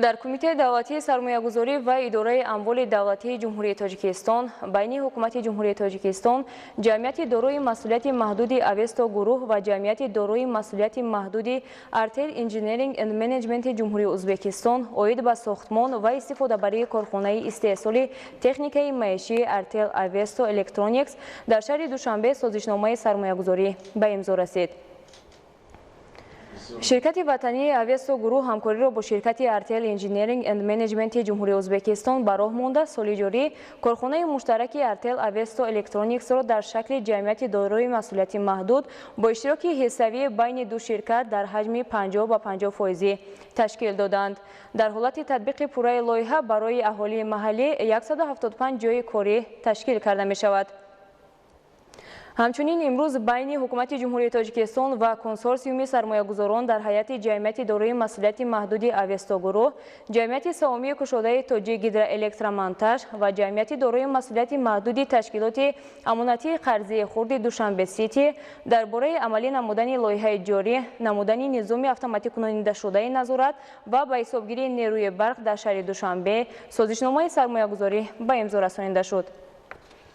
در کمیته دولتی سرمایه‌گذاری و اداره اموال دولتی جمهوری تاجیکستان بین حکومت جمهوری تاجیکستان، جمعیت دارای مسئولیت محدود авесто گروه و جمعیت دارای مسئولیت محدود Artel Engineering and Management جمهوری ازبکستان اوید به ساختمان و استفاده برای کارخانه استحصال تکنیکی معیشتی ارتل авесто الکترونیکس در شهر دوشنبه سازشنامه سرمایه‌گذاری به امضا رسید. شرکت وطنی авесто گروه ҳамкориро бо ширкати Artel Engineering and Management ҷумҳурии Узбекистон ба роҳ монда соли ҷорӣ корхонаи муштараки Artel avesto Electronicsро дар шакли ҷамъияти дорои масъулияти маҳдуд бо иштироки ҳиссавӣ байни ду ширкат дар ҳаҷми 50 ба 50% ташкил доданд. дар ҳолати татбиқи пурраи лоиҳа барои аҳолии маҳаллӣ 175 ҷойи корӣ ташкил карда мешавад. ҳамчунин имрӯз байни ҳукумати ҷумҳурии Тоҷикистон ва консорсиуми сармоягузорон дар ҳайати ҷамъияти дорои масъулияти маҳдуди авесто гурӯҳ, ҷамъияти саҳомии кушодаи тоҷик гидроэлектромонтаж ва ҷамъияти дорои масъулияти маҳдуди ташкилоти амонатии қарзии хурди Душанбе сити дар бораи амалӣ намудани лоиҳаи ҷорӣ, намудани низоми автоматикунонидашудаи назорат ва ба ҳисобгирии нерӯи барқ дар шаҳри Душанбе созишномаи сармоягузорӣ ба имзо расонида шуд.